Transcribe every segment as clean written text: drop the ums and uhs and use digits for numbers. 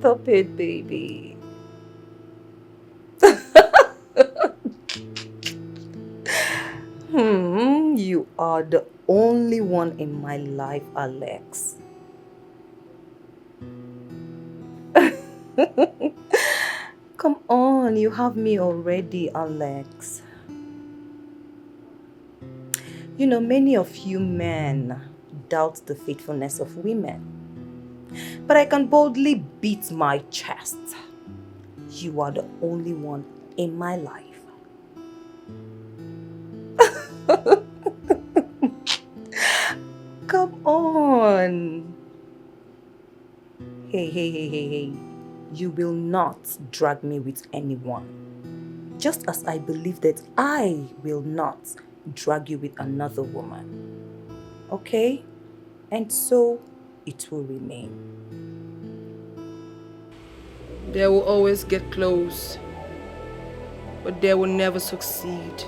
Stop it, baby. You are the only one in my life, Alex. Come on, you have me already, Alex. You know, many of you men doubt the faithfulness of women. But I can boldly beat my chest. You are the only one in my life. Come on. Hey. You will not drag me with anyone. Just as I believe that I will not drag you with another woman. Okay? And so it will remain. They will always get close, but they will never succeed.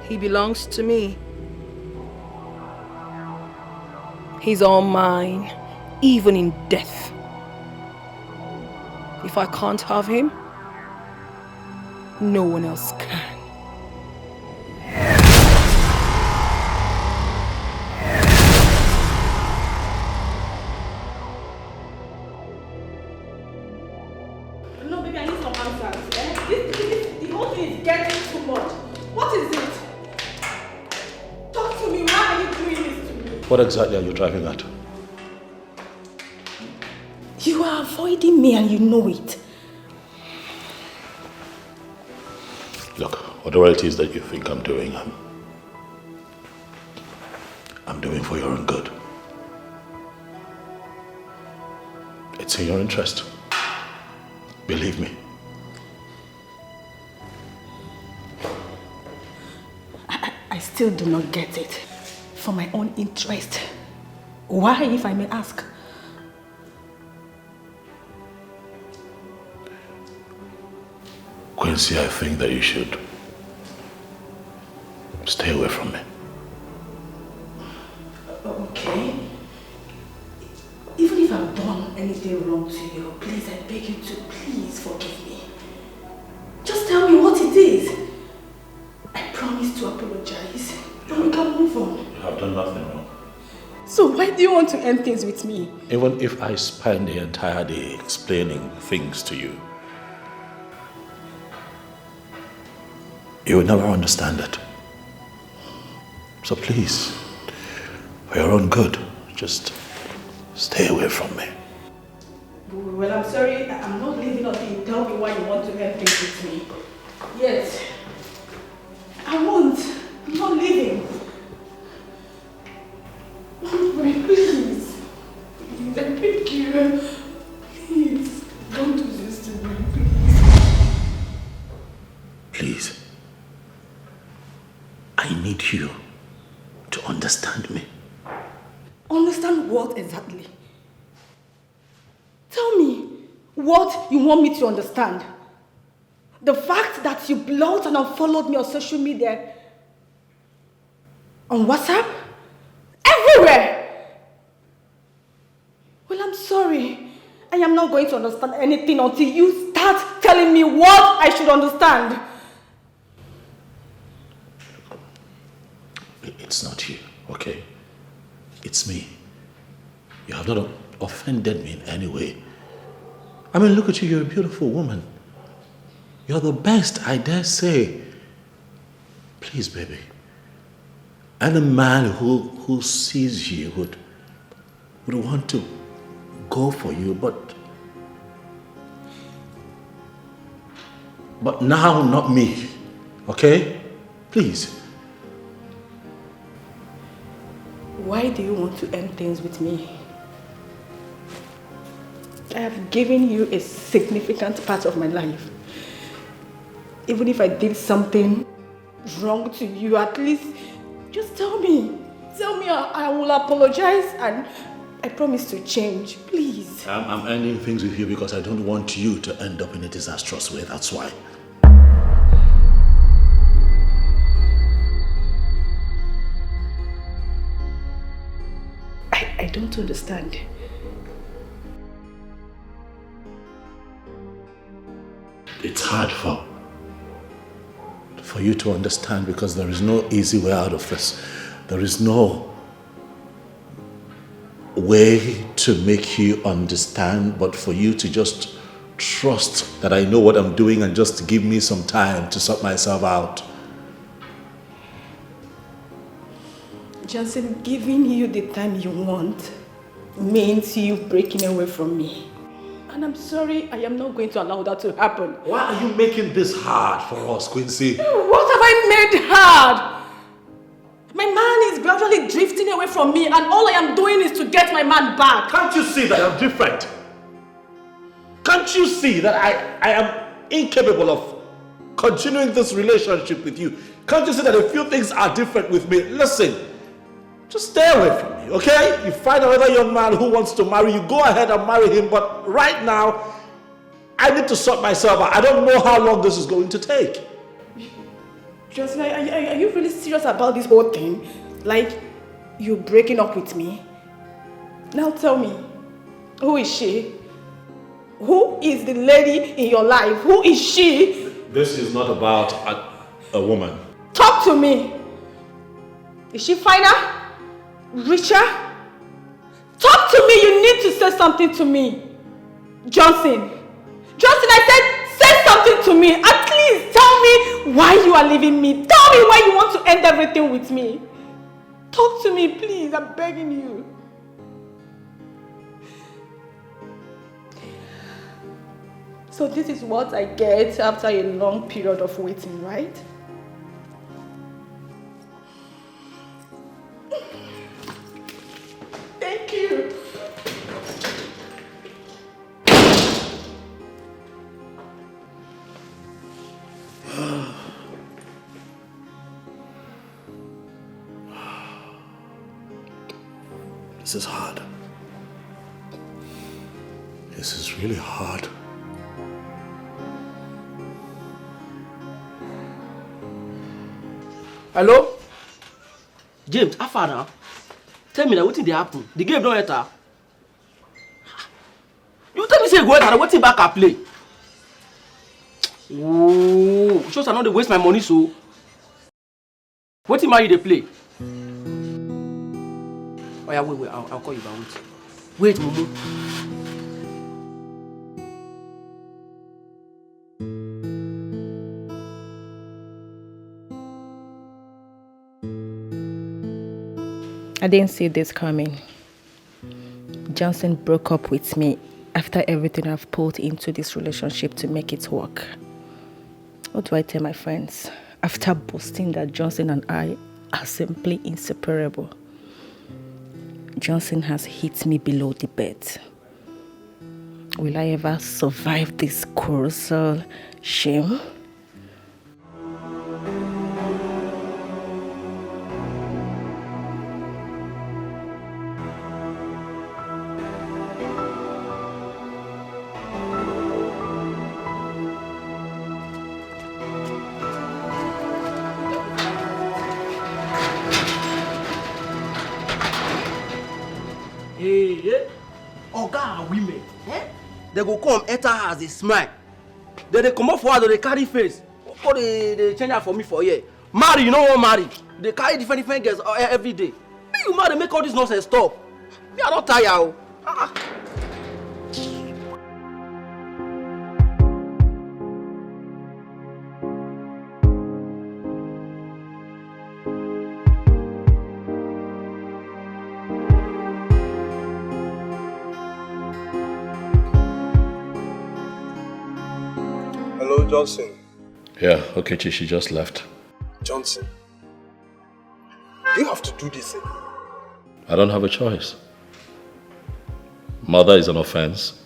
He belongs to me. He's all mine, even in death. If I can't have him, no one else can. No, baby, I need some answers. The whole thing is getting too much. What is it? Talk to me. Why are you doing this to me? What exactly are you driving at? You are avoiding me and you know it. Look, whatever it is that you think I'm doing, I'm doing for your own good. It's in your interest. Believe me. I still do not get it. For my own interest. Why, if I may ask? Quincy, I think that you should stay away from me. Okay. Even if I've done anything wrong to you, please, I beg you to please forgive me. Just tell me what it is. I promise to apologize. And we can move on. You have done nothing wrong. So why do you want to end things with me? Even if I spend the entire day explaining things to you, you will never understand it. So please, for your own good, just stay away from me. Well, I'm sorry. I'm not leaving until you tell me why you want to end things with me. Yes. I won't. I'm not leaving. Wait, please. Please, I beg you. Please, don't do this to me, please. Please. I need you to understand me. Understand what exactly? Tell me what you want me to understand. The fact that you blocked and unfollowed me on social media, on WhatsApp, everywhere. Well, I'm sorry. I am not going to understand anything until you start telling me what I should understand. It's not you, okay? It's me. You have not offended me in any way. I mean, look at you, you're a beautiful woman. You're the best, I dare say. Please, baby. And a man who sees you would want to go for you, but now not me, okay? Please. Why do you want to end things with me? I have given you a significant part of my life. Even if I did something wrong to you, at least just tell me. Tell me I will apologize and I promise to change. Please. I'm ending things with you because I don't want you to end up in a disastrous way, that's why. I don't understand. It's hard for you to understand because there is no easy way out of this. There is no way to make you understand, but for you to just trust that I know what I'm doing and just give me some time to sort myself out. Johnson, giving you the time you want means you breaking away from me. And I'm sorry, I am not going to allow that to happen. Why are you making this hard for us, Quincy? What have I made hard? My man is gradually drifting away from me and all I am doing is to get my man back. Can't you see that I'm different? Can't you see that I am incapable of continuing this relationship with you? Can't you see that a few things are different with me? Listen, just stay away from me, okay? You find another young man who wants to marry you, go ahead and marry him, but right now, I need to sort myself out. I don't know how long this is going to take. Johnson, are you really serious about this whole thing? Like, you breaking up with me? Now tell me, who is she? Who is the lady in your life? Who is she? This is not about a woman. Talk to me. Is she finer? Richer? Talk to me. You need to say something to me. Johnson, I said say something to me. At least tell me why you are leaving me. Tell me why you want to end everything with me. Talk to me, please. I'm begging you. So this is what I get after a long period of waiting, right? Thank you. This is hard. This is really hard. Hello? James, how far now? Tell me now, what did happen? The game don't enter. You tell me say go enter, what back I play? Oh, shows I know they waste my money so. What team are you they play? Oh yeah, wait, I'll call you back. Wait, Mumu. I didn't see this coming. Johnson broke up with me after everything I've put into this relationship to make it work. What do I tell my friends after boasting that Johnson and I are simply inseparable? Johnson has hit me below the bed. Will I ever survive this colossal shame? They go come enter her as a smile. Then they come up for her, they carry face. Or they change her for me for here. Marry, you know what marry? They carry different girls every day. Me you marry, make all this nonsense stop. Me are not tired. Hello, Johnson. Yeah, okay, she just left. Johnson, do you have to do this again? I don't have a choice. Murder is an offense,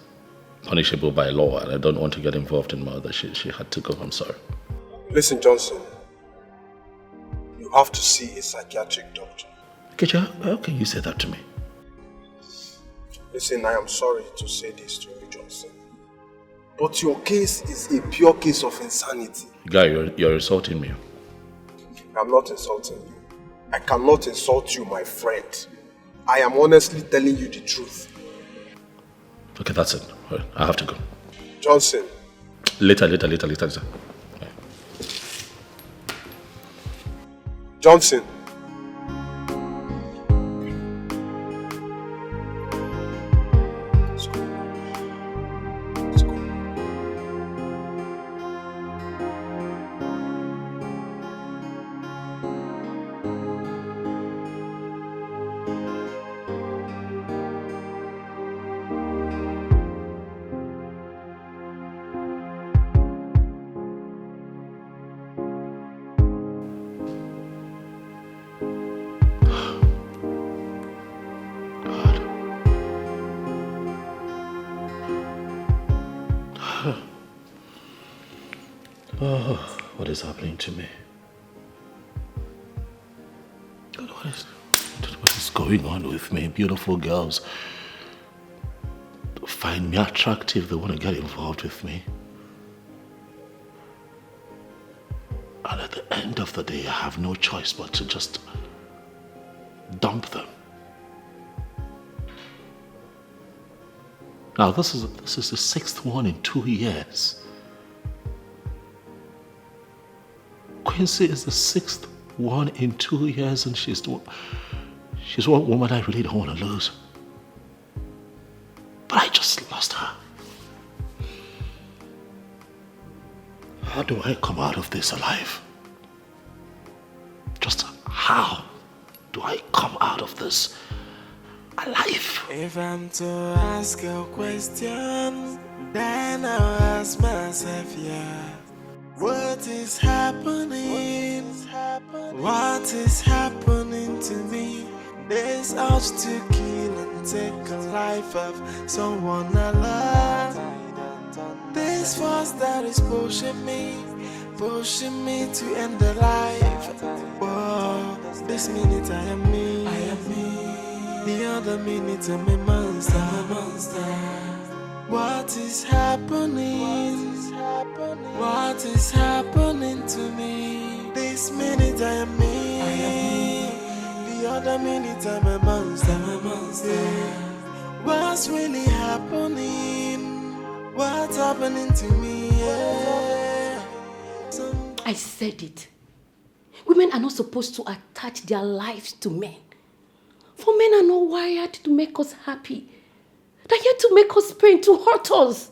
punishable by law, and I don't want to get involved in murder. She had to go, I'm sorry. Listen, Johnson, you have to see a psychiatric doctor. Okay, how can you say that to me? Listen, I am sorry to say this to you, Johnson, but your case is a pure case of insanity. Guy, you're insulting me. I'm not insulting you. I cannot insult you, my friend. I am honestly telling you the truth. Okay, that's it. I have to go. Johnson. Later. Johnson. What is happening to me? God, what is going on with me? Beautiful girls find me attractive. They want to get involved with me. And at the end of the day, I have no choice but to just dump them. Now, this is the 6th one in 2 years. Quincy is the 6th one in 2 years, and she's one woman I really don't want to lose. But I just lost her. How do I come out of this alive? Just how do I come out of this alive? If I'm to ask a question, then I'll ask myself, yeah. What is happening? What is happening to me? This urge to kill and take a life of someone I love. This force that is pushing me to end the life. Whoa, this minute I am me. The other minute I'm a monster. What is happening? What is happening to me? This minute I am me. The other minute I'm a monster. What's really happening? What's happening to me? Yeah. I said it. Women are not supposed to attach their lives to men. For men are not wired to make us happy. They're here to make us pain, to hurt us.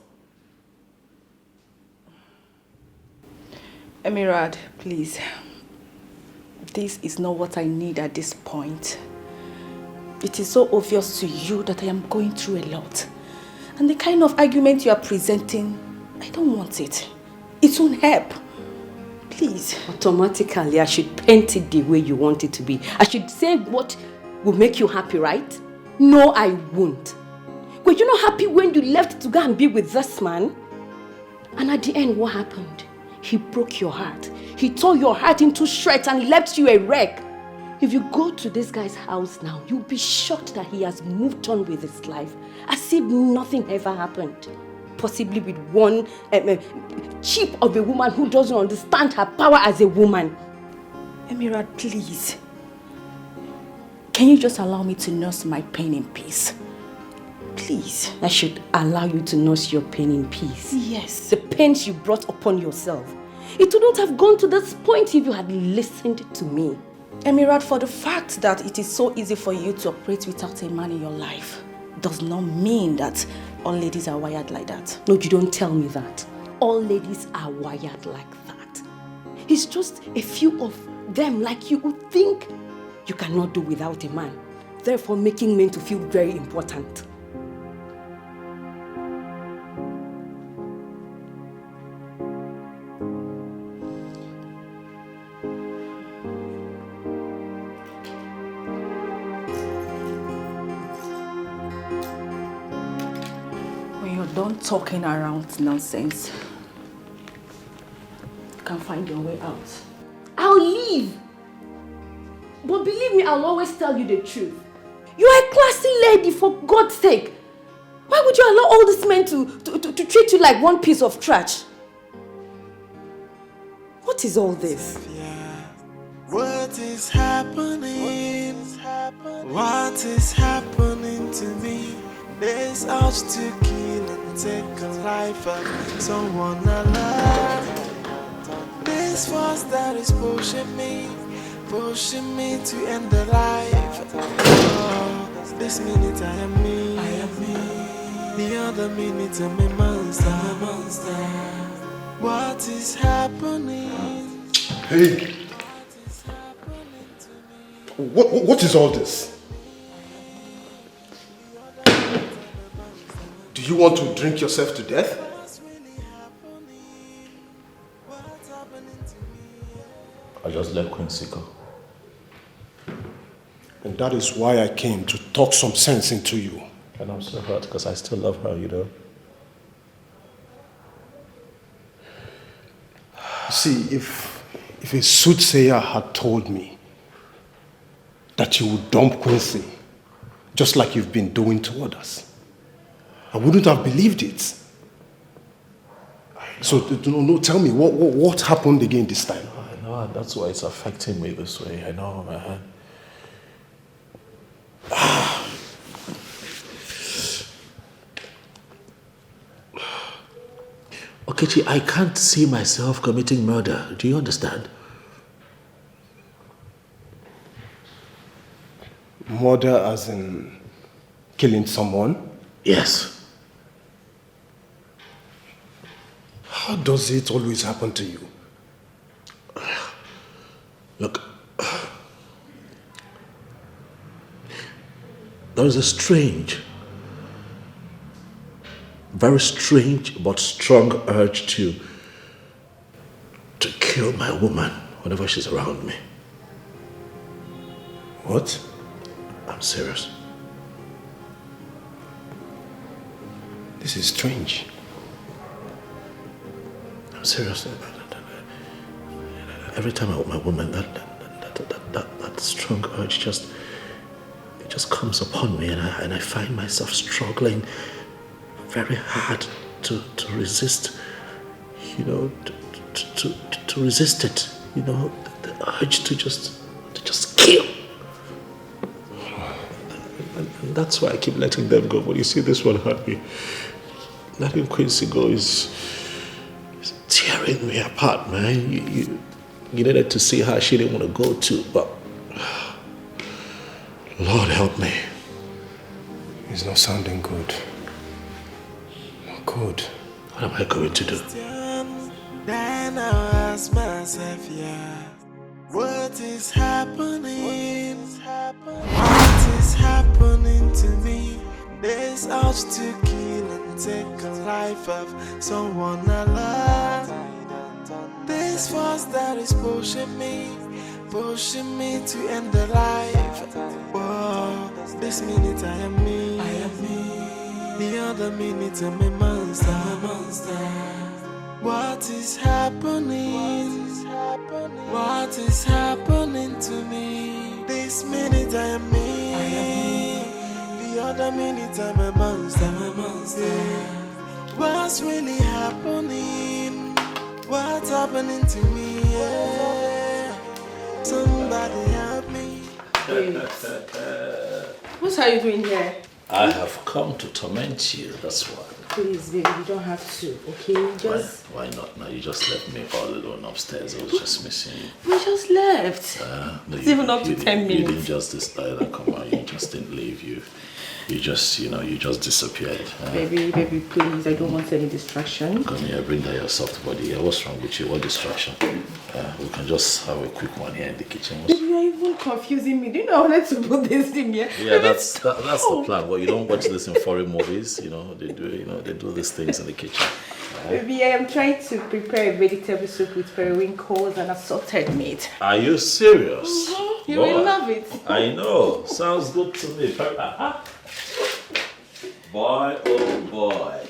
Emirad, please. This is not what I need at this point. It is so obvious to you that I am going through a lot. And the kind of argument you are presenting, I don't want it. It won't help. Please. Automatically, I should paint it the way you want it to be. I should say what will make you happy, right? No, I won't. Were you not happy when you left to go and be with this man? And at the end, what happened? He broke your heart. He tore your heart into shreds and left you a wreck. If you go to this guy's house now, you'll be shocked that he has moved on with his life, as if nothing ever happened. Possibly with one cheap of a woman who doesn't understand her power as a woman. Emirad, please. Can you just allow me to nurse my pain in peace? Please. I should allow you to nurse your pain in peace. Yes. The pains you brought upon yourself. It would not have gone to this point if you had listened to me. Emirad, for the fact that it is so easy for you to operate without a man in your life does not mean that all ladies are wired like that. No, you don't tell me that. All ladies are wired like that. It's just a few of them like you who think you cannot do without a man, therefore making men to feel very important. Don't talking around nonsense. You can find your way out. I'll leave. But believe me, I'll always tell you the truth. You are a classy lady, for God's sake. Why would you allow all these men to treat you like one piece of trash? What is all this? What is happening? What is happening to me? There's urge to kill and and take a life of someone I love. This force that is pushing me to end the life. Oh, this minute I am me. The other minute I'm a monster. What is happening? Hey! What is all this? Do you want to drink yourself to death? I just let Quincy go. And that is why I came to talk some sense into you. And I'm so hurt because I still love her, you know. See, if a soothsayer had told me that you would dump Quincy, just like you've been doing to others, I wouldn't have believed it. So, no, tell me, what happened again this time? I know, and that's why it's affecting me this way. I know, man. Okechi, I can't see myself committing murder. Do you understand? Murder as in killing someone? Yes. How does it always happen to you? Look, there is a very strange but strong urge to kill my woman whenever she's around me. What? I'm serious. This is strange. I'm serious. Every time I'm with my woman, that strong urge just comes upon me, and I find myself struggling very hard to resist, you know, to resist it, you know, the urge to just kill. And that's why I keep letting them go. But you see, this one hurt me. Letting Quincy go is tearing me apart, man. You needed to see how she didn't want to go too, but Lord help me. It's not sounding good. Not good. What am I going to do? Then I ask myself, what is happening? What is happening to me? This urge to kill and take a life of someone I love. This force that is pushing me to end the life. Whoa, this minute I am me. The other minute I'm a monster. What is happening? What is happening to me? This minute I am me. The other minute I'm a monster. What's really happening? What's happening to me? Somebody help me. What are you doing here? I have come to torment you, that's why. Please, baby, you don't have to, okay? Just... Why not? Now you just left me all alone upstairs. I was just missing you. We just left. No, it's even up to 10 minutes. You didn't just decide that, come on, you just didn't leave. You just, you just disappeared. Baby, please, I don't want any distraction. Come here, bring down your soft body here. What's wrong with you? What distraction? We can just have a quick one here in the kitchen. Baby, you're even confusing me. Do you know I wanted to put this in here? Yeah, that's the plan. Well, you don't watch this in foreign movies. They do these things in the kitchen. Baby, I am trying to prepare a vegetable soup with periwinkles and assorted meat. Are you serious? Mm-hmm. You will love it. I know. Sounds good to me. Boy, oh boy.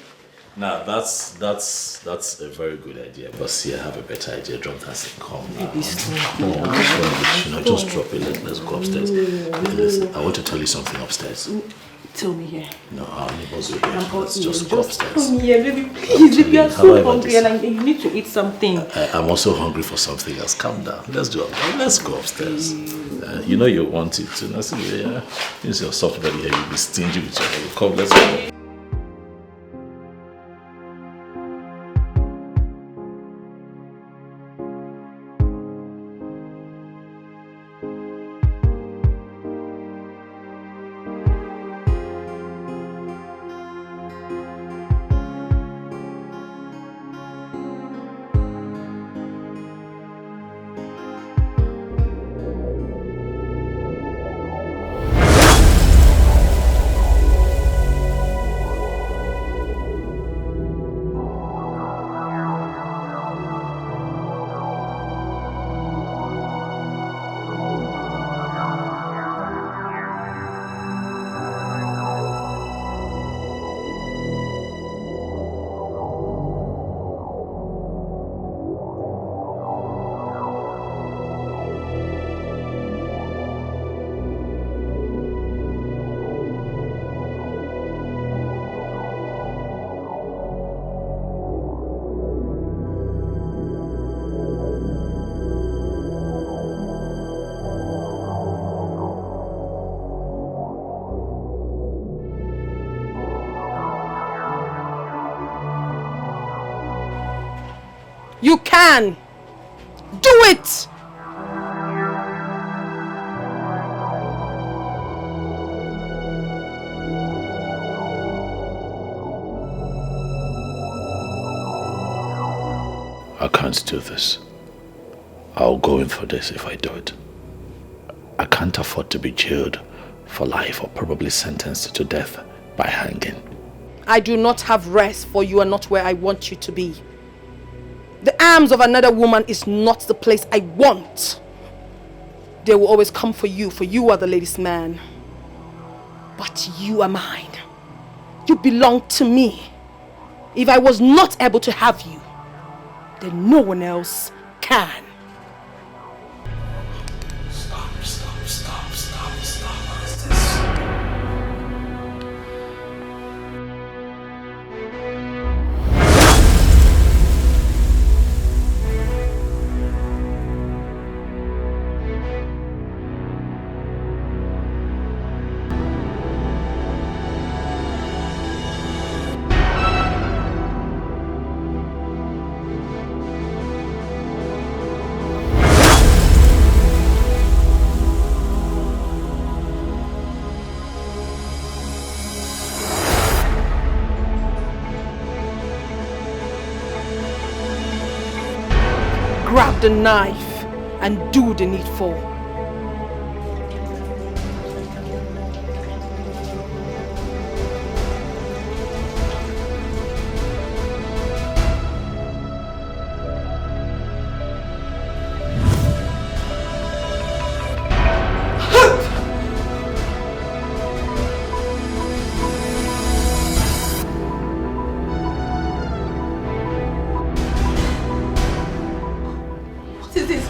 Now that's a very good idea. But see, I have a better idea. Drop that and come now. Just drop it. Let's go upstairs. Listen, I want to tell you something upstairs. Tell me here. No, our neighbors will hear. Let's just go upstairs. Come here, baby. Please, baby, you're so hungry and you need to eat something. I'm also hungry for something else. Calm down. Let's go upstairs. You want it to. Use your soft body here. You'll be stingy with your. Come, let's go. You can. Do it! I can't do this. I'll go in for this if I do it. I can't afford to be jailed for life or probably sentenced to death by hanging. I do not have rest, for you are not where I want you to be. The arms of another woman is not the place I want. They will always come for you are the lady's man. But you are mine. You belong to me. If I was not able to have you, then no one else can. Stop. What is this? Grab the knife and do the needful. What is this?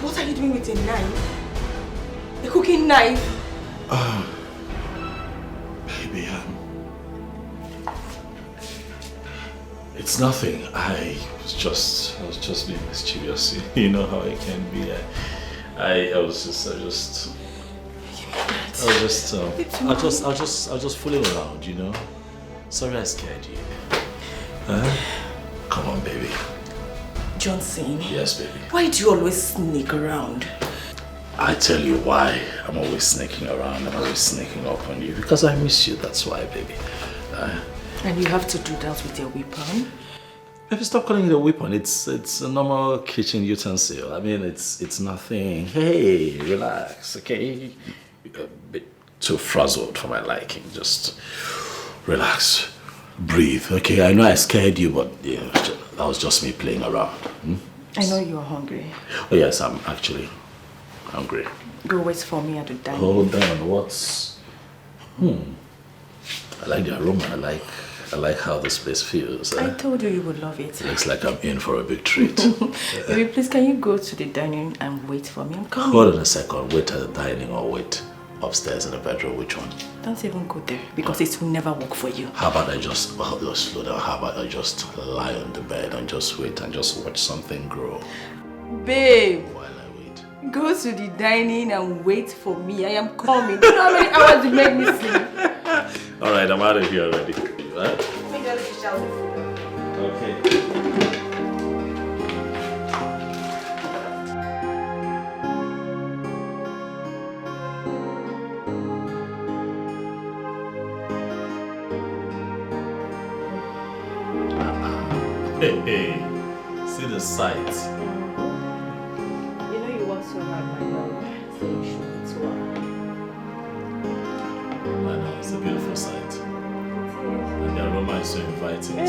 What are you doing with a knife? A cooking knife? Baby, it's nothing. I was just being mischievous. You know how I can be. I was just fooling around, you know. Sorry I scared you. Come on, baby. Johnson. Yes, baby. Why do you always sneak around? I tell you why I'm always sneaking around. I'm always sneaking up on you. Because I miss you, that's why, baby. And you have to do that with your weapon? Baby, stop calling it a weapon. It's a normal kitchen utensil. I mean, it's nothing. Hey, relax, okay? You're a bit too frazzled for my liking. Just relax. Breathe, okay? I know I scared you, but yeah, that was just me playing around. I know you're hungry. Oh yes, I'm actually hungry. Go wait for me at the dining. Hold on, what's... I like the aroma. I like how this place feels. I told you you would love it. It looks like I'm in for a big treat. Baby, please, can you go to the dining and wait for me? I'm coming. Hold on a second. Wait at the dining or wait upstairs in the bedroom? Which one? Don't even go there because it will never work for you. How about I just slow down? How about I just lie on the bed and just wait and just watch something grow Babe, while I wait? go to the dining and wait for me. I am coming. Do you know how many hours you make me sleep? Alright, I'm out of here already. Right? Okay. Hey, see the sights. You know you want so hard, my love, so you should be too hard. I know, it's a beautiful sight. And the aroma is so inviting too.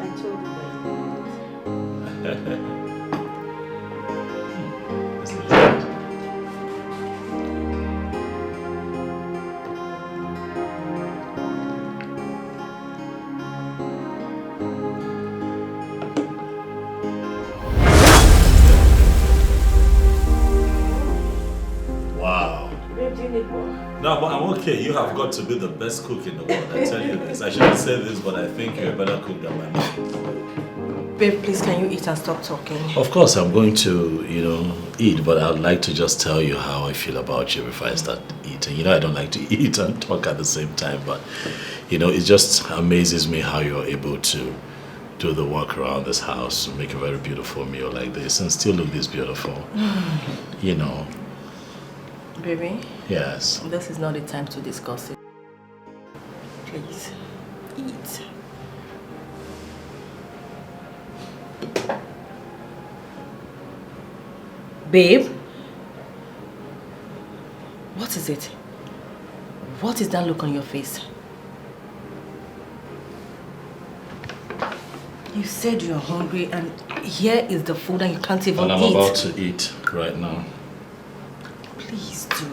I told you that. This is good. Wow. Babe, do you need more? No, but I'm okay. You have got to be the best cook in the world. I tell you this. I shouldn't say this, but I think you're a better cook than my mom. Babe, please, can you eat and stop talking? Of course, I'm going to, eat, but I'd like to just tell you how I feel about you before I start eating. I don't like to eat and talk at the same time, but, You know, it just amazes me how you're able to do the work around this house, make a very beautiful meal like this, and still look this beautiful. You know. Baby? Yes. This is not the time to discuss it. Please, eat. Babe? What is it? What is that look on your face? You said you're hungry and here is the food and you can't even eat. And I'm about to eat right now. Please do.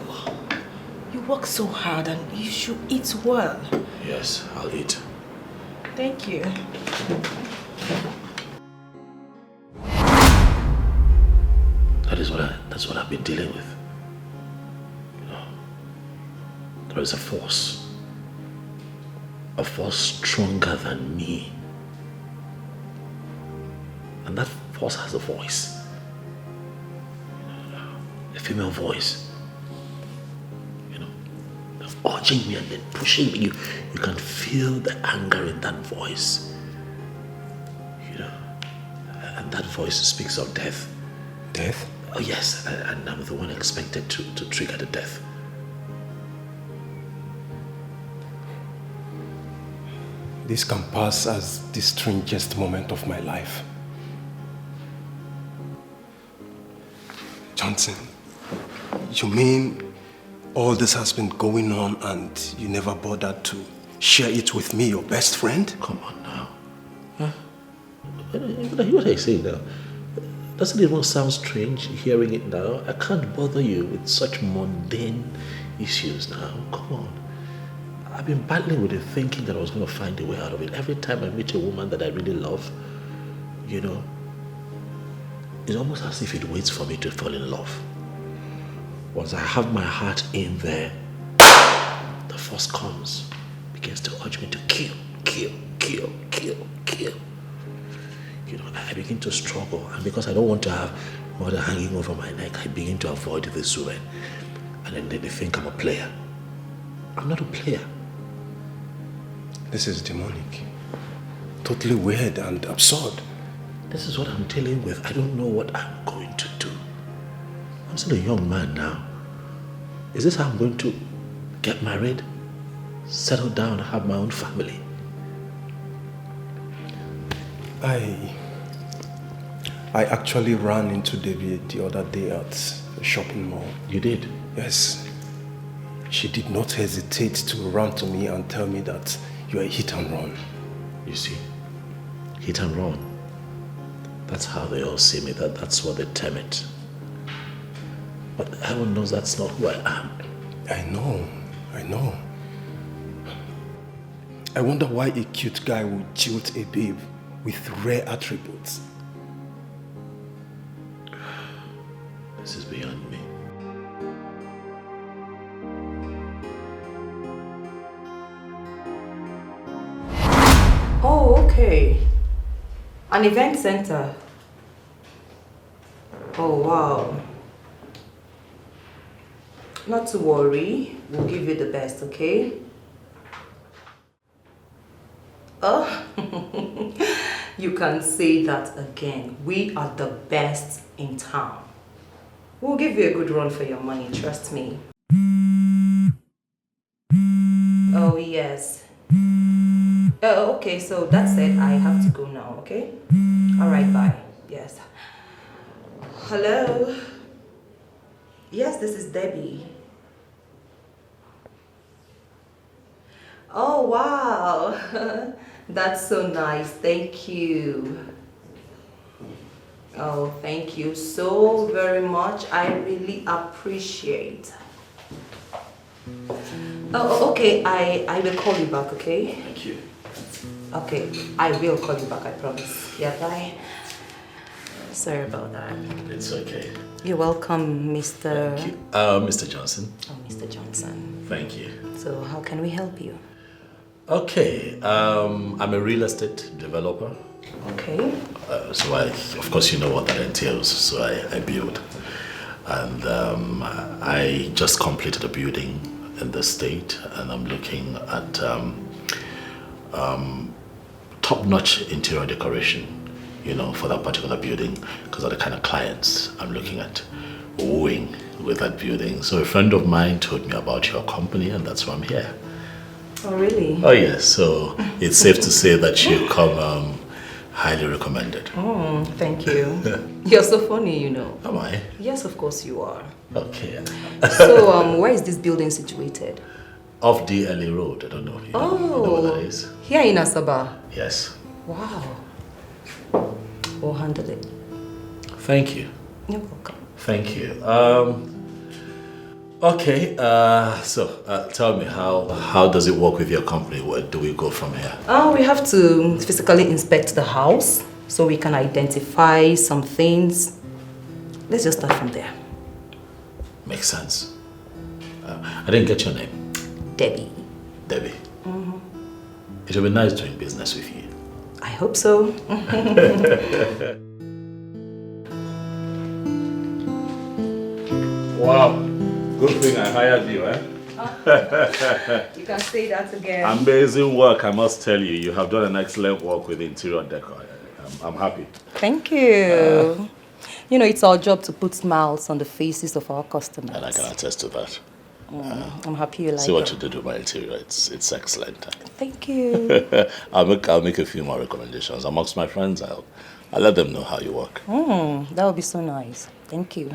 You work so hard and you should eat well. Yes, I'll eat. Thank you. That's what I've been dealing with. You know, there is a force stronger than me. And that force has a voice. A female voice. You know, urging me and then pushing me. You can feel the anger in that voice. You know, and that voice speaks of death. Death? Oh yes, and I'm the one expected to trigger the death. This can pass as the strangest moment of my life. Johnson, you mean all this has been going on and you never bothered to share it with me, your best friend? Come on now. Huh? What are you saying now? Doesn't it even sound strange hearing it now? I can't bother you with such mundane issues now. Come on. I've been battling with it, thinking that I was going to find a way out of it. Every time I meet a woman that I really love, you know, it's almost as if it waits for me to fall in love. Once I have my heart in there, the force comes, begins to urge me to kill. You know, I begin to struggle, and because I don't want to have murder hanging over my neck, I begin to avoid this woman. And then they think I'm a player. I'm not a player. This is demonic. Totally weird and absurd. This is what I'm dealing with. I don't know what I'm going to do. I'm still a young man now. Is this how I'm going to get married, settle down, have my own family? I actually ran into David the other day at a shopping mall. You did? Yes. She did not hesitate to run to me and tell me that you are a hit and run. You see, hit and run. That's how they all see me. That's what they term it. But heaven knows that's not who I am. I know. I wonder why a cute guy would jilt a babe with rare attributes. This is beyond me. Oh, okay. An event center. Oh, wow. Not to worry. We'll give you the best, okay? Oh, you can say that again. We are the best in town. We'll give you a good run for your money, trust me. Oh, yes. Oh, okay, so that's it. I have to go now, okay? Alright, bye. Yes. Hello? Yes, this is Debbie. Oh, wow. That's so nice. Thank you. Oh, thank you so very much. I really appreciate. Oh, okay. I will call you back, okay? Thank you. Okay, I will call you back, I promise. Yeah, bye. Sorry about that. It's okay. You're welcome, Mr. Thank you. Mr. Johnson. Oh, Mr. Johnson. Thank you. So, how can we help you? Okay, I'm a real estate developer. Okay. So of course, you know what that entails. So I build. And I just completed a building in the state, and I'm looking at top-notch interior decoration, you know, for that particular building, because of the kind of clients I'm looking at wooing with that building. So a friend of mine told me about your company, and that's why I'm here. Oh, really? Oh, yes. So it's safe to say that you come highly recommended. Oh, thank you. You're so funny, you know. Am I? Yes, of course you are. Okay. So, where is this building situated? Off DLA Road. I don't know if you know where that is. Here in Asaba. Yes. Wow. We'll handle it. Thank you. You're welcome. Thank you. Okay. So tell me, how does it work with your company? Where do we go from here? We have to physically inspect the house so we can identify some things. Let's just start from there. Makes sense. I didn't get your name. Debbie. Debbie. It will be nice doing business with you. I hope so. Wow. Good thing I hired you, eh? You can say that again. Amazing work, I must tell you. You have done an excellent work with interior decor. I'm happy. Thank you. You know, it's our job to put smiles on the faces of our customers. And I can attest to that. I'm happy you like it. See what you did with my interior. It's excellent. Thank you. I'll make a few more recommendations amongst my friends. I'll let them know how you work. That would be so nice. Thank you.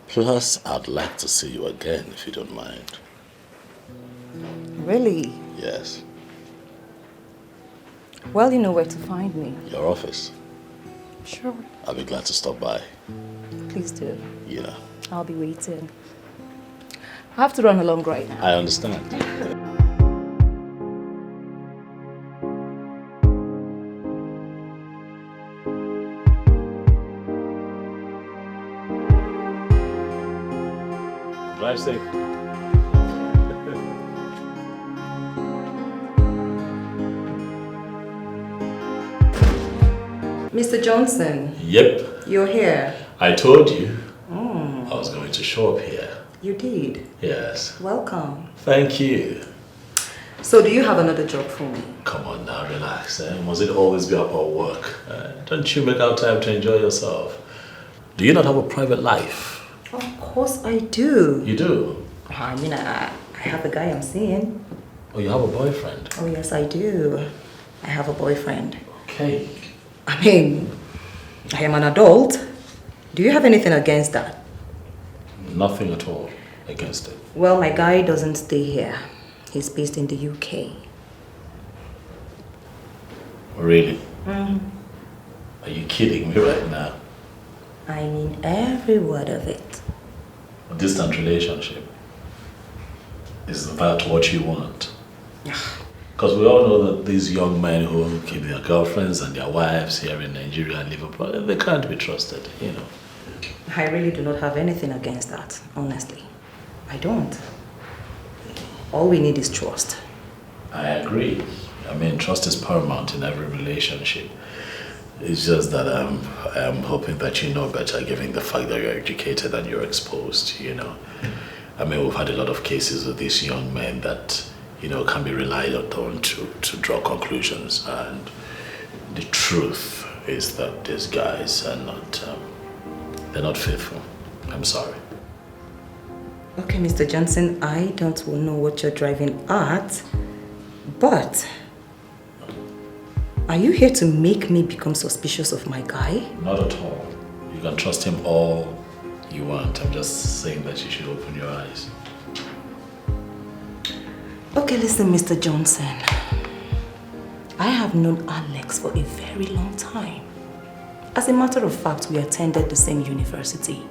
Plus, I'd like to see you again if you don't mind. Really? Yes. Well, you know where to find me. Your office. Sure. I'll be glad to stop by. Please do. You know. I'll be waiting. I have to run along right now. I understand. Drive safe. Mr. Johnson. Yep. You're here. I told you I was going to show up here. You did. Yes. Welcome. Thank you. So, do you have another job for me? Come on now, relax. Must it always be about work? Don't you make out time to enjoy yourself? Do you not have a private life? Of course I do. You do? I mean, I have a guy I'm seeing. Oh, you have a boyfriend? Oh, yes, I do. I have a boyfriend. Okay. I mean, I am an adult. Do you have anything against that? Nothing at all against it. Well, my guy doesn't stay here. He's based in the UK. Really? Are you kidding me right now? I mean every word of it. A distant relationship. Is that what you want? Because we all know that these young men who keep their girlfriends and their wives here in Nigeria and Liverpool, they can't be trusted, you know. I really do not have anything against that, honestly. I don't. All we need is trust. I agree. I mean, trust is paramount in every relationship. It's just that I'm hoping that you know better, given the fact that you're educated and you're exposed, you know. I mean, we've had a lot of cases with these young men that, you know, can be relied on to draw conclusions. And the truth is that these guys are not, they're not faithful. I'm sorry. Okay, Mr. Johnson, I don't know what you're driving at, but are you here to make me become suspicious of my guy? Not at all. You can trust him all you want. I'm just saying that you should open your eyes. Okay, listen, Mr. Johnson. I have known Alex for a very long time. As a matter of fact, we attended the same university.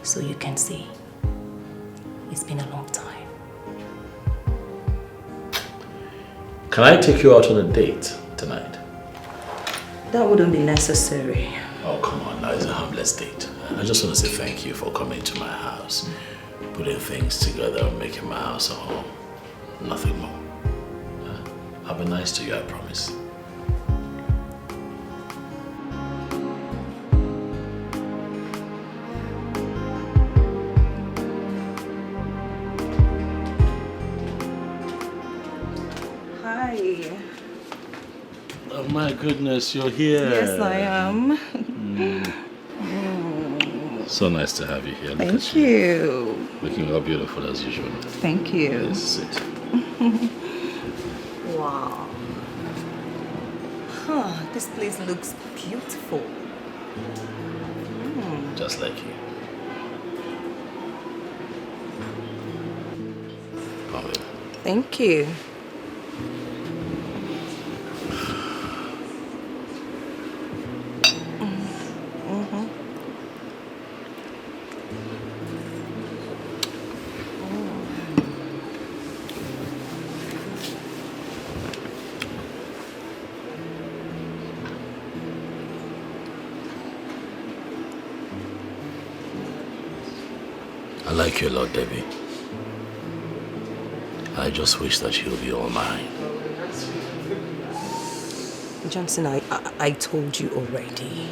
So you can see, it's been a long time. Can I take you out on a date tonight? That wouldn't be necessary. Oh, come on, now it's a harmless date. I just want to say thank you for coming to my house, putting things together and making my house a home. Nothing more. I'll be nice to you, I promise. Hi. Oh my goodness, you're here. Yes, I am. So nice to have you here. Look Thank at you. Looking all beautiful as usual. Thank you. Yes, sit. Wow. Huh, this place looks beautiful. Just like you. Come in. Thank you. I like you a lot, Debbie. I just wish that you'll be all mine. Johnson, I told you already.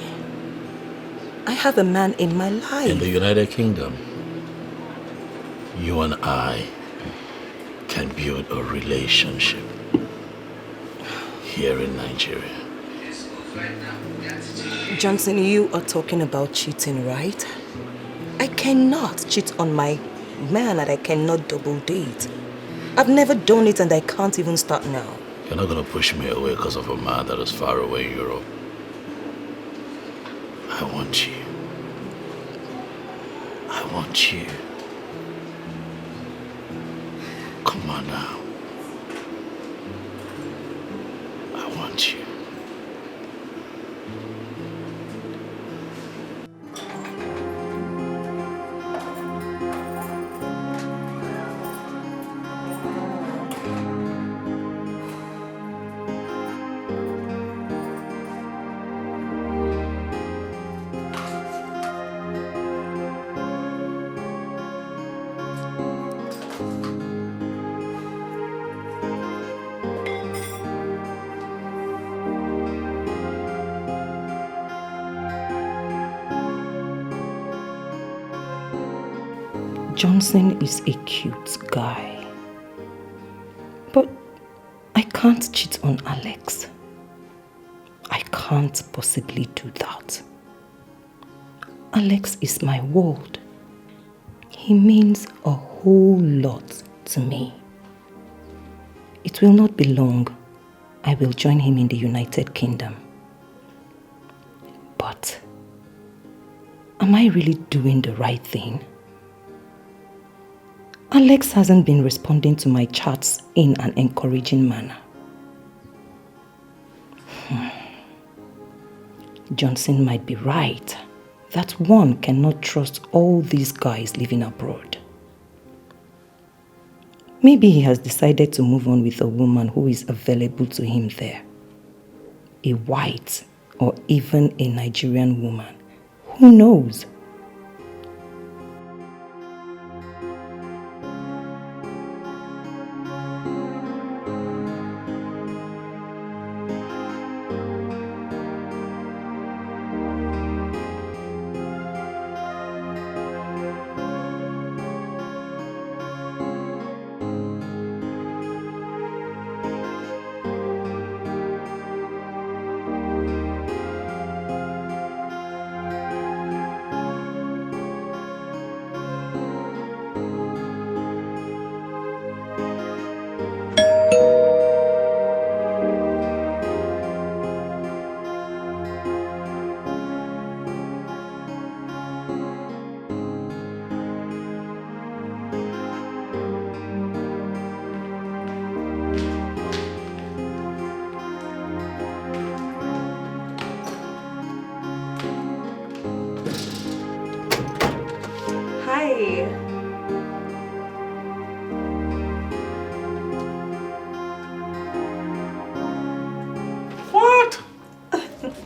I have a man in my life. In the United Kingdom, you and I can build a relationship here in Nigeria. Johnson, you are talking about cheating, right? I cannot cheat on my man that I cannot double date. I've never done it and I can't even start now. You're not going to push me away because of a man that is far away in Europe. I want you. I want you. Come on now. I want you. Johnson is a cute guy. But I can't cheat on Alex. I can't possibly do that. Alex is my world. He means a whole lot to me. It will not be long. I will join him in the United Kingdom. But am I really doing the right thing? Alex hasn't been responding to my chats in an encouraging manner. Johnson might be right that one cannot trust all these guys living abroad. Maybe he has decided to move on with a woman who is available to him there. A white or even a Nigerian woman. Who knows?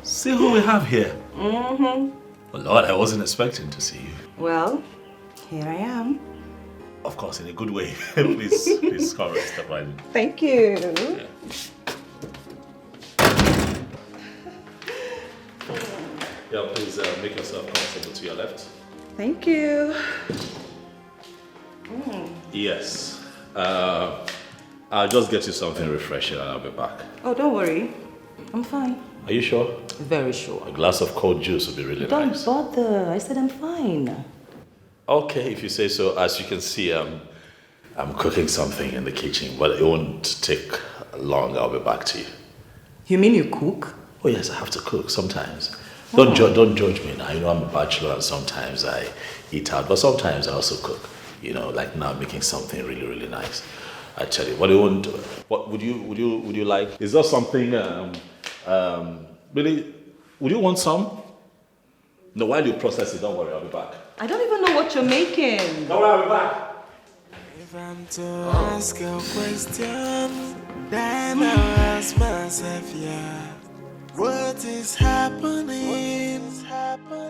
See who we have here. Well, Lord, I wasn't expecting to see you. Well, here I am. Of course, in a good way. please come and step right in. Thank you. Yeah. Yeah, please make yourself comfortable to your left. Thank you. Yes. I'll just get you something refreshing and I'll be back. Oh, don't worry. I'm fine. Are you sure? Very sure. A glass of cold juice would be really nice. Don't bother. I said I'm fine. Okay, if you say so. As you can see, I'm cooking something in the kitchen, but it won't take long. I'll be back to you. You mean you cook? Oh yes, I have to cook sometimes. Don't judge me now. You know, I'm a bachelor and sometimes I eat out, but sometimes I also cook. You know, like now I'm making something really, really nice. I tell you, what would you like? Is there something, really, would you want some? No, while you process it, don't worry, I'll be back. I don't even know what you're making. Don't worry, I'll be back. If I'm to ask a question, then I'll ask myself, yeah. What is happening?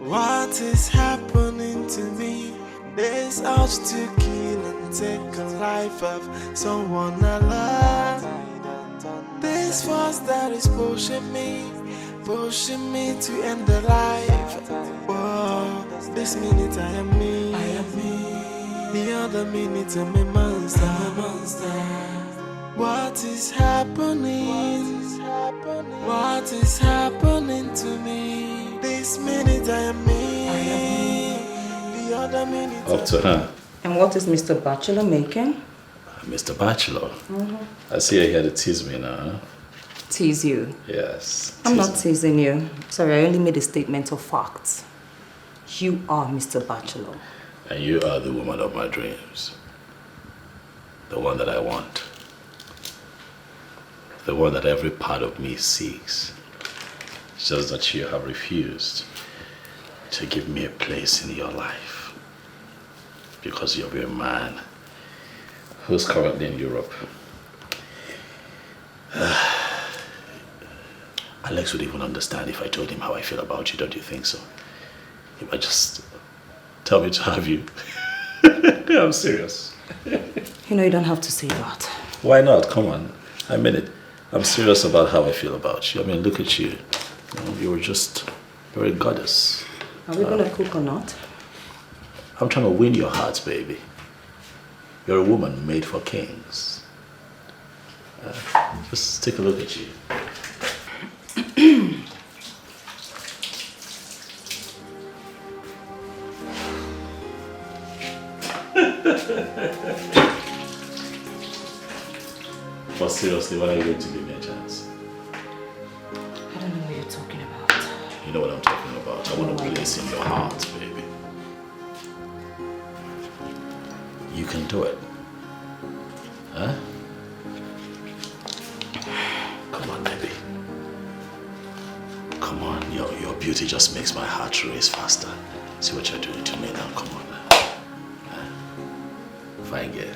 What is happening to me? This urge to kill and take a life of someone I love. This force that is pushing me to end the life. Whoa, this minute I am me. The other minute I'm a monster. What is happening? What is happening to me? This minute I am me. The other minute. Up to her. And what is Mr. Bachelor making? Mr. Bachelor. I see you're here to tease me now. Huh? Tease you? Yes. I'm not teasing you. Sorry, I only made a statement of facts. You are Mr. Bachelor. And you are the woman of my dreams. The one that I want. The one that every part of me seeks. It's just that you have refused to give me a place in your life. Because you're a man who's currently in Europe. Alex would even understand if I told him how I feel about you, don't you think so? He might just tell me to have you. I'm serious. You know you don't have to say that. Why not? Come on. I mean it. I'm serious about how I feel about you. I mean, look at you. You're a goddess. Are we gonna cook or not? I'm trying to win your heart, baby. You're a woman made for kings. Just take a look at you. But seriously, when are you going to give me a chance? I don't know what you're talking about. You know what I'm talking about. I want to place in your heart, baby. You can do it. Huh? Come on, baby. Come on, your beauty just makes my heart race faster. See what you're doing to me now, come on. Fine girl.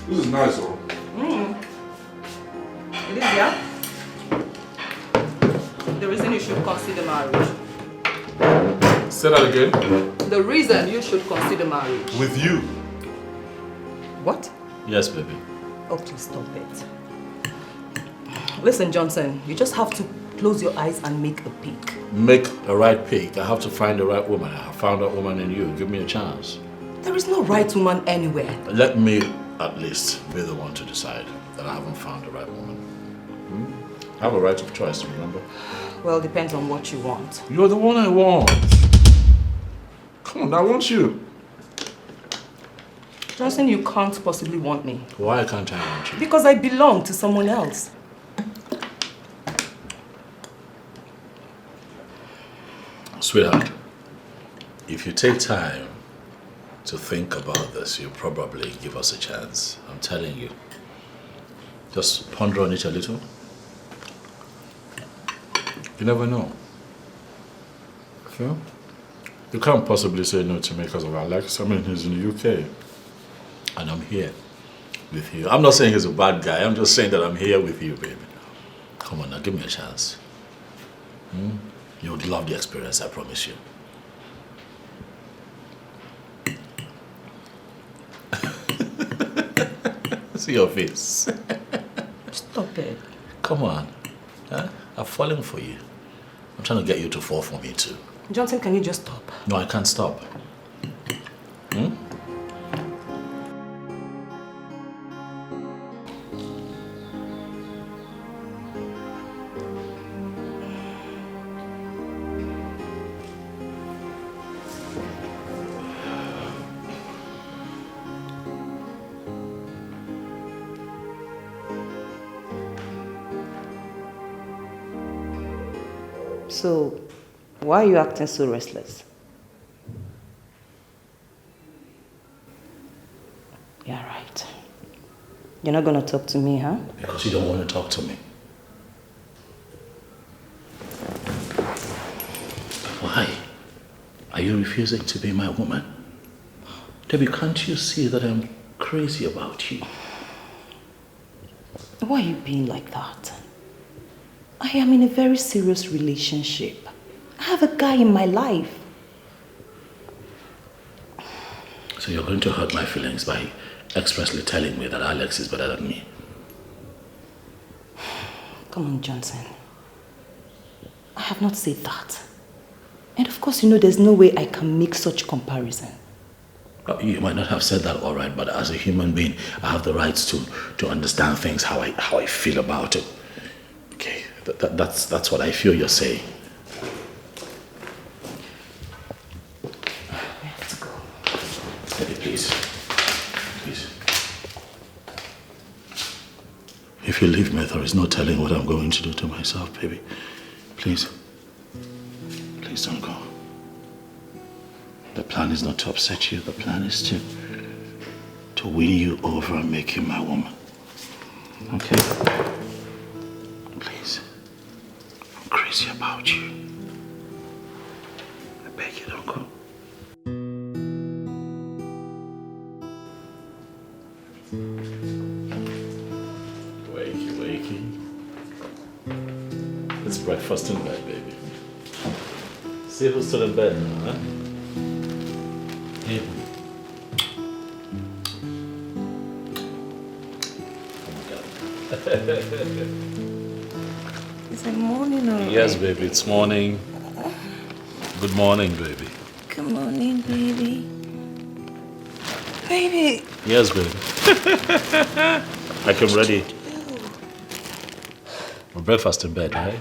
This is nice, though. It is, yeah? The reason you should consider marriage. Say that again. The reason you should consider marriage. With you. What? Yes, baby. Oh, please stop it. Listen, Johnson, you just have to close your eyes and make a pick. Make a right pick. I have to find the right woman. I found that woman in you. Give me a chance. There is no right woman anywhere. Let me at least be the one to decide that I haven't found the right woman. I have a right of choice, remember? Well, it depends on what you want. You're the one I want. Come on, I want you. Johnson, you can't possibly want me. Why can't I want you? Because I belong to someone else. Sweetheart, if you take time to think about this, you'll probably give us a chance. I'm telling you. Just ponder on it a little. You never know. Okay? You can't possibly say no to me because of Alex. I mean, he's in the UK. And I'm here with you. I'm not saying he's a bad guy. I'm just saying that I'm here with you, baby. Come on now, give me a chance. You would love the experience, I promise you. See your face. Stop it. Come on. Huh? I'm falling for you. I'm trying to get you to fall for me too. Johnson, can you just stop? No, I can't stop. So, why are you acting so restless? Yeah, right. You're not gonna talk to me, huh? Because you don't want to talk to me. Why? Are you refusing to be my woman? Debbie, can't you see that I'm crazy about you? Why are you being like that? I am in a very serious relationship. I have a guy in my life. So you're going to hurt my feelings by expressly telling me that Alex is better than me? Come on, Johnson. I have not said that. And of course, you know there's no way I can make such comparison. You might not have said that all right, but as a human being, I have the rights to understand things how I feel about it. Okay, that's what I feel you're saying. We have to go. Eddie, please. Please. If you leave me, there is no telling what I'm going to do to myself, baby. Please. Please don't go. The plan is not to upset you. The plan is to win you over and make you my woman. Okay? Please. I'm crazy about you. I beg you, don't go. Wakey. It's breakfast in bed, baby. See who's still in bed now, huh? Hey. Oh my God. Is it morning already? Yes, baby, it's morning. Good morning, baby. Good morning, baby. Baby. Yes, baby. Like I'm ready. For breakfast in bed, right?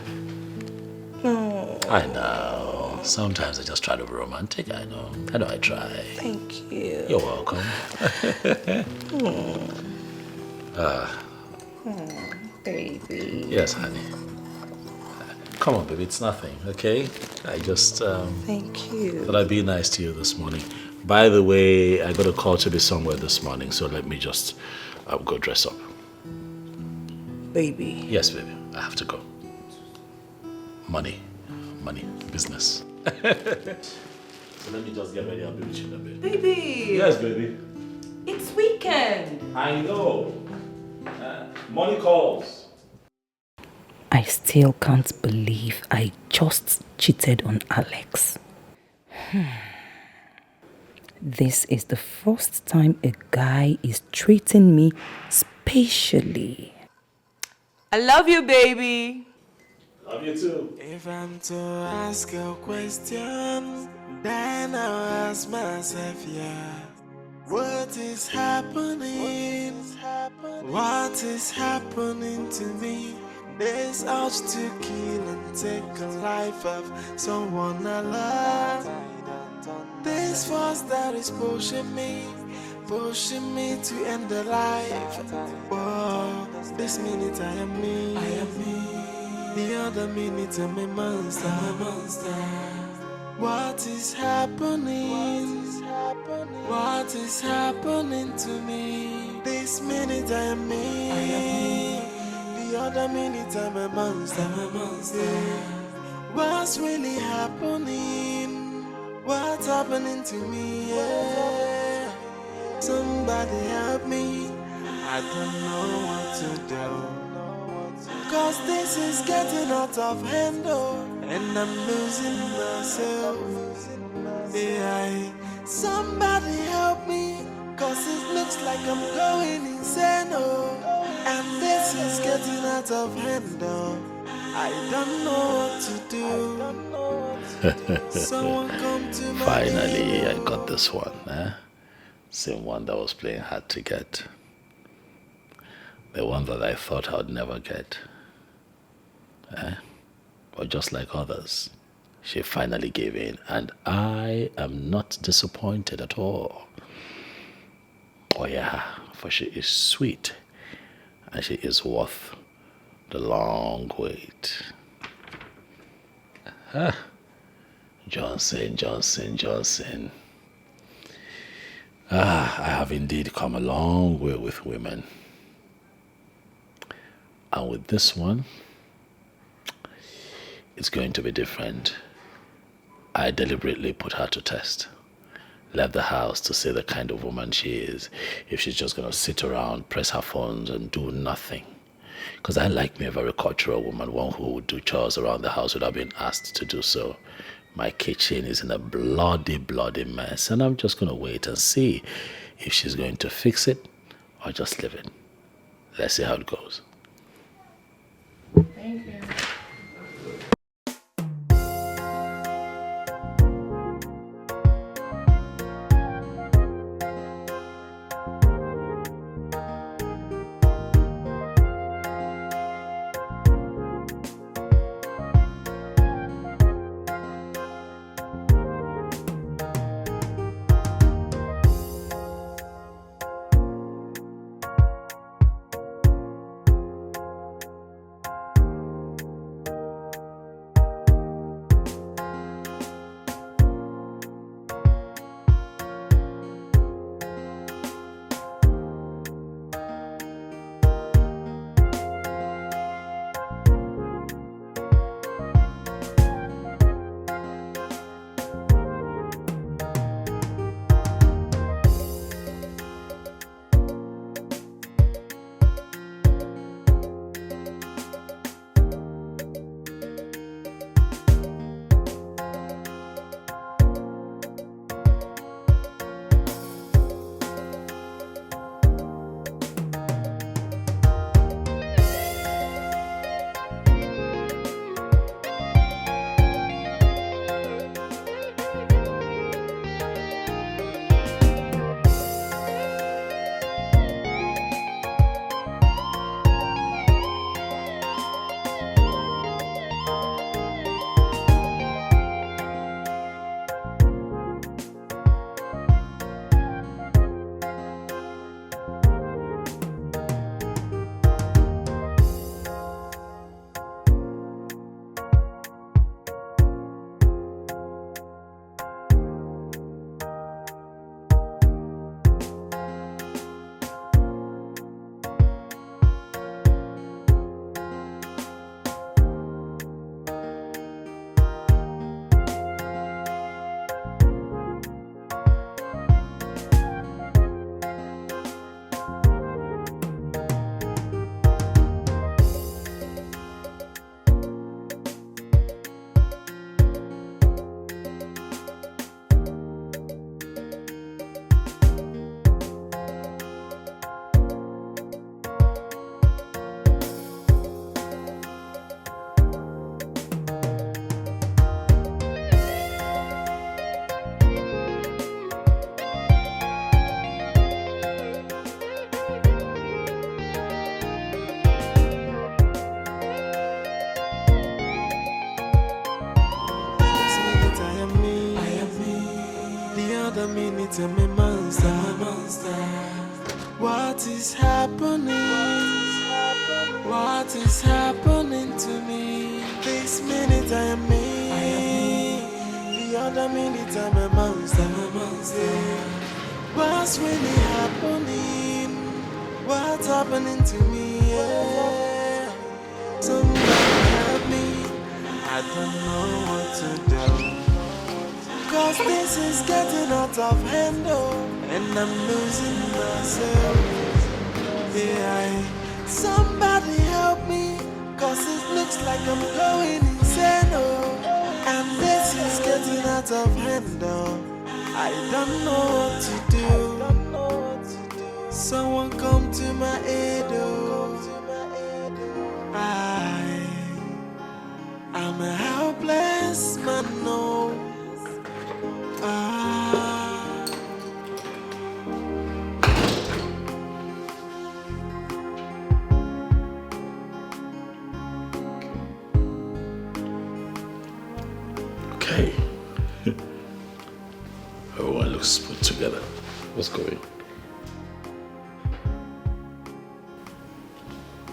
No. I know. Sometimes I just try to be romantic, I know. I know I try. Thank you. You're welcome. Baby. Yes, honey. Come on, baby, it's nothing, okay? I just Thank you. thought I'd be nice to you this morning. By the way, I got a call to be somewhere this morning, so let me just go dress up. Baby. Yes, baby, I have to go. Money, business. So let me just get ready, I'll be with you in a bit. Baby. Yes, baby. It's weekend. I know. Money calls. I still can't believe I just cheated on Alex. This is the first time a guy is treating me specially. I love you, baby. Love you too. If I'm to ask a question, then I'll ask myself, yeah. What is happening? What is happening to me? This urge to kill and take a life of someone I love. This force that is pushing me to end the life. Whoa, this minute I am me. The other minute I'm a monster. What is happening? What is happening to me? This minute I am me. The other minute I'm a monster. What's really happening? What's happening to me? Yeah. Somebody help me. I don't know what to do. Cause this is getting out of hand, oh, and I'm losing myself. Yeah. Somebody help me. Cause it looks like I'm going insane, oh, and this is getting out of hand, oh. I don't know what to do. Someone come to my Finally, I got this one, eh? Same one that was playing hard to get. The one that I thought I'd never get. Eh? But just like others, she finally gave in, and I am not disappointed at all. Oh yeah, for she is sweet, and she is worth the long wait. Johnson. I have indeed come a long way with women. And with this one, it's going to be different. I deliberately put her to test. Left the house to see the kind of woman she is. If she's just going to sit around, press her phones and do nothing. Because I like me a very cultural woman, one who would do chores around the house without being asked to do so. My kitchen is in a bloody mess, and I'm just going to wait and see if she's going to fix it or just leave it. Let's see how it goes. Thank you. minute I'm a monster. What is happening? What is happening to me? This minute I am me. The other minute I'm a monster. What's really happening? What's happening to me? Yeah. Somebody help me. I don't know what to do. Cause this is getting out of hand, and I'm losing myself. Yeah, somebody help me, cause it looks like I'm going insane, and this is getting out of hand, I don't know what to do. Someone come to my aid, I'm a helpless man, no. Okay. Everyone looks put together. What's going?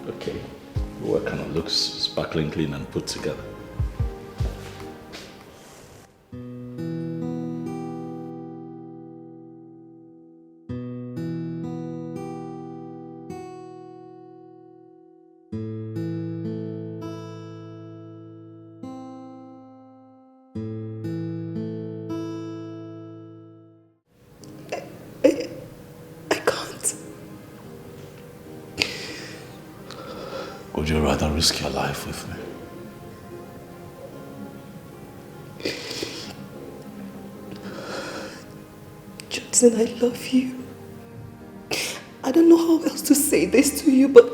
Okay. What kind of looks sparkling clean and put together? Would you rather risk your life with me? Johnson, I love you. I don't know how else to say this to you, but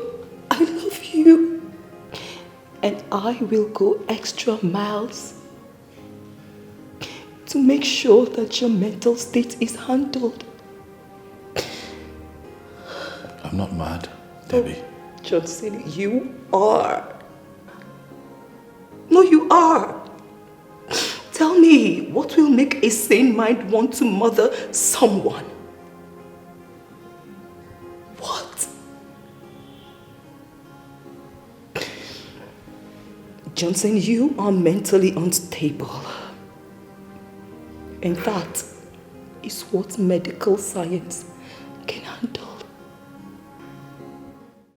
I love you. And I will go extra miles to make sure that your mental state is handled. I'm not mad, Debbie. Oh, Johnson, you are. No, you are. Tell me, what will make a sane mind want to mother someone? What? Johnson, you are mentally unstable. And that is what medical science